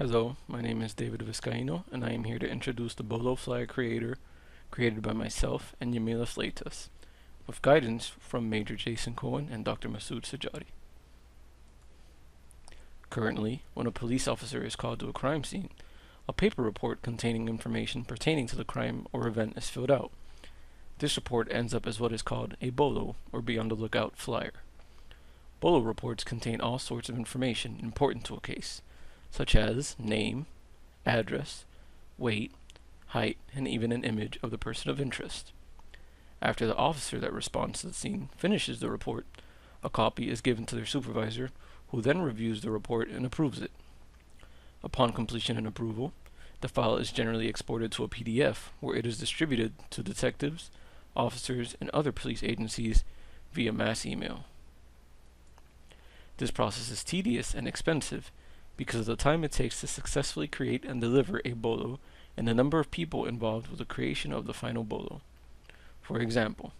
Hello, my name is David Vizcaino, and I am here to introduce the BOLO flyer creator created by myself and Yamila Fleitas, with guidance from Major Jason Cohen and Dr. Masood Sajadi. Currently, when a police officer is called to a crime scene, a paper report containing information pertaining to the crime or event is filled out. This report ends up as what is called a BOLO, or Be on the Lookout flyer. BOLO reports contain all sorts of information important to a case, such as name, address, weight, height, and even an image of the person of interest. After the officer that responds to the scene finishes the report, a copy is given to their supervisor, who then reviews the report and approves it. Upon completion and approval, the file is generally exported to a PDF where it is distributed to detectives, officers, and other police agencies via mass email. This process is tedious and expensive because of the time it takes to successfully create and deliver a BOLO and the number of people involved with the creation of the final BOLO. For example,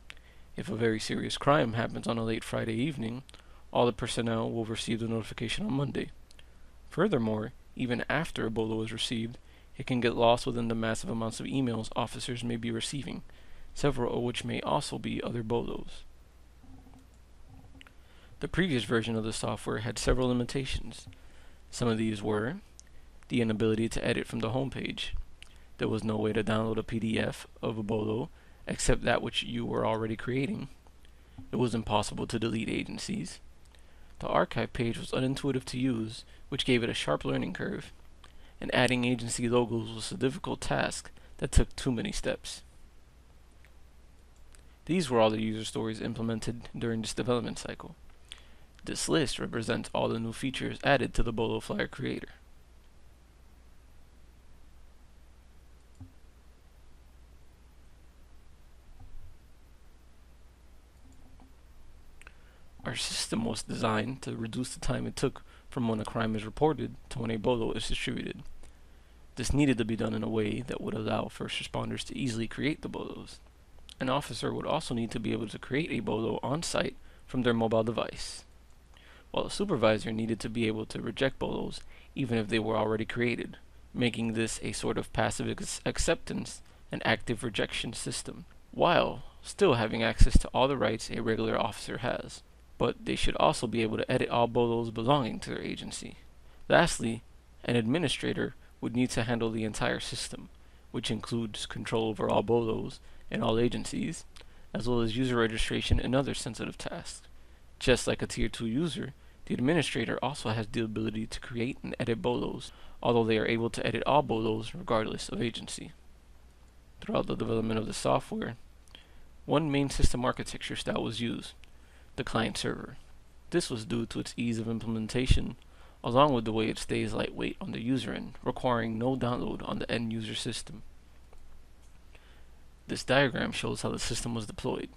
if a very serious crime happens on a late Friday evening, all the personnel will receive the notification on Monday. Furthermore, even after a BOLO is received, it can get lost within the massive amounts of emails officers may be receiving, several of which may also be other BOLOs. The previous version of the software had several limitations. Some of these were the inability to edit from the home page. There was no way to download a PDF of a BOLO except that which you were already creating. It was impossible to delete agencies. The archive page was unintuitive to use, which gave it a sharp learning curve. And adding agency logos was a difficult task that took too many steps. These were all the user stories implemented during this development cycle. This list represents all the new features added to the BOLO flyer creator. Our system was designed to reduce the time it took from when a crime is reported to when a BOLO is distributed. This needed to be done in a way that would allow first responders to easily create the BOLOs. An officer would also need to be able to create a BOLO on site from their mobile device, while a supervisor needed to be able to reject BOLOs even if they were already created, making this a sort of passive acceptance and active rejection system, while still having access to all the rights a regular officer has. But they should also be able to edit all BOLOs belonging to their agency. Lastly, an administrator would need to handle the entire system, which includes control over all BOLOs and all agencies, as well as user registration and other sensitive tasks. Just like a Tier 2 user, the administrator also has the ability to create and edit BOLOs, although they are able to edit all BOLOs regardless of agency. Throughout the development of the software, one main system architecture style was used, the client server. This was due to its ease of implementation, along with the way it stays lightweight on the user end, requiring no download on the end user system. This diagram shows how the system was deployed.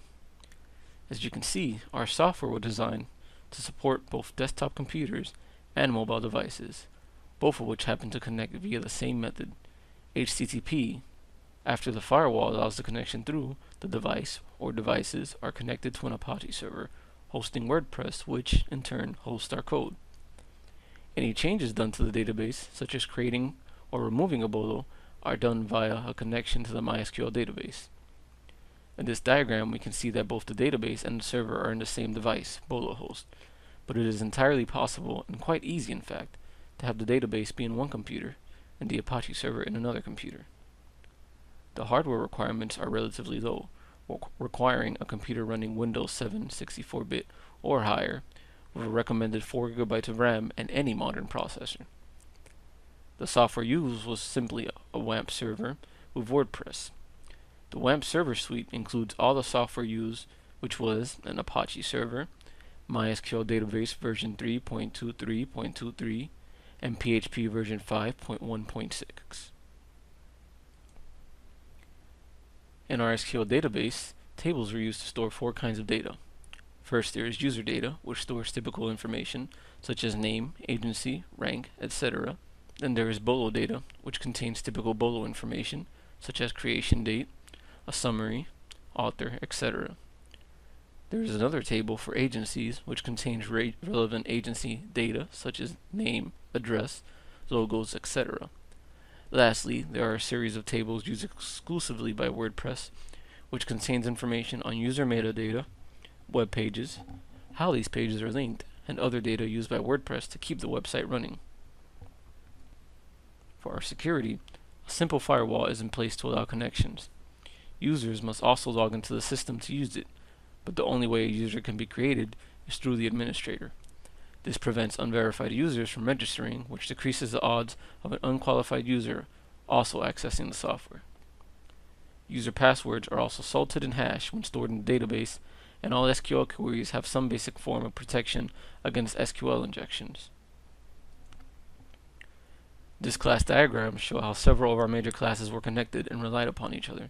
As you can see, our software was designed to support both desktop computers and mobile devices, both of which happen to connect via the same method, HTTP. After the firewall allows the connection through, the device or devices are connected to an Apache server hosting WordPress, which in turn hosts our code. Any changes done to the database, such as creating or removing a BOLO, are done via a connection to the MySQL database. In this diagram, we can see that both the database and the server are in the same device, BOLO host, but it is entirely possible, and quite easy in fact, to have the database be in one computer and the Apache server in another computer. The hardware requirements are relatively low, requiring a computer running Windows 7 64-bit or higher, with a recommended 4 GB of RAM and any modern processor. The software used was simply a WAMP server with WordPress. The WAMP server suite includes all the software used, which was an Apache server, MySQL database version 3.23.23, and PHP version 5.1.6. In our SQL database, tables were used to store 4 kinds of data. First, there is user data, which stores typical information, such as name, agency, rank, etc. Then there is BOLO data, which contains typical BOLO information, such as creation date, a summary, author, etc. There is another table for agencies, which contains relevant agency data, such as name, address, logos, etc. Lastly, there are a series of tables used exclusively by WordPress, which contains information on user metadata, web pages, how these pages are linked, and other data used by WordPress to keep the website running. For our security, a simple firewall is in place to allow connections. Users must also log into the system to use it, but the only way a user can be created is through the administrator. This prevents unverified users from registering, which decreases the odds of an unqualified user also accessing the software. User passwords are also salted and hashed when stored in the database, and all SQL queries have some basic form of protection against SQL injections. This class diagram shows how several of our major classes were connected and relied upon each other.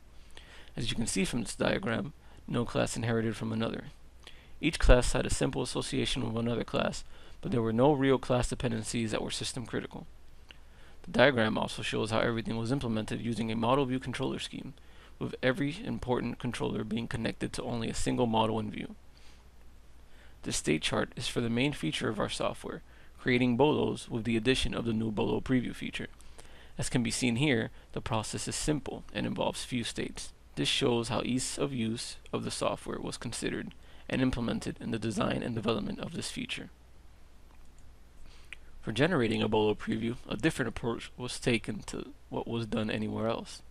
As you can see from this diagram, no class inherited from another. Each class had a simple association with another class, but there were no real class dependencies that were system critical. The diagram also shows how everything was implemented using a model view controller scheme, with every important controller being connected to only a single model in view. This state chart is for the main feature of our software, creating BOLOs with the addition of the new BOLO preview feature. As can be seen here, the process is simple and involves few states. This shows how ease of use of the software was considered and implemented in the design and development of this feature. For generating a BOLO preview, a different approach was taken to what was done anywhere else.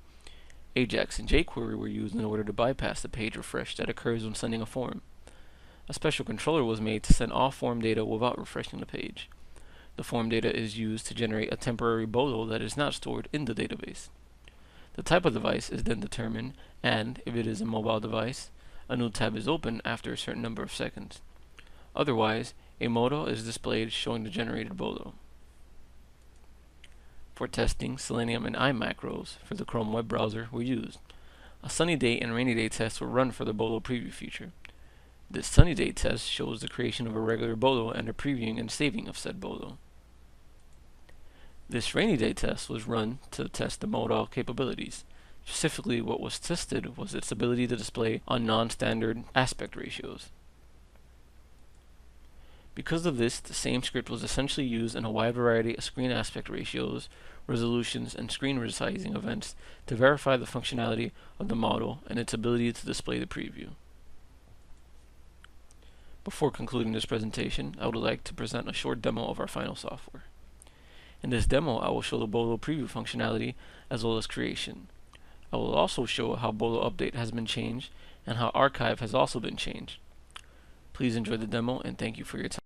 Ajax and jQuery were used in order to bypass the page refresh that occurs when sending a form. A special controller was made to send all form data without refreshing the page. The form data is used to generate a temporary BOLO that is not stored in the database. The type of device is then determined, and if it is a mobile device, a new tab is opened after a certain number of seconds. Otherwise, a modal is displayed showing the generated BOLO. For testing, Selenium and iMacros for the Chrome web browser were used. A sunny day and rainy day test were run for the BOLO preview feature. This sunny day test shows the creation of a regular BOLO and a previewing and saving of said BOLO. This rainy day test was run to test the modal capabilities. Specifically, what was tested was its ability to display on non-standard aspect ratios. Because of this, the same script was essentially used in a wide variety of screen aspect ratios, resolutions, and screen resizing events to verify the functionality of the model and its ability to display the preview. Before concluding this presentation, I would like to present a short demo of our final software. In this demo, I will show the BOLO preview functionality as well as creation. I will also show how BOLO update has been changed and how archive has also been changed. Please enjoy the demo and thank you for your time.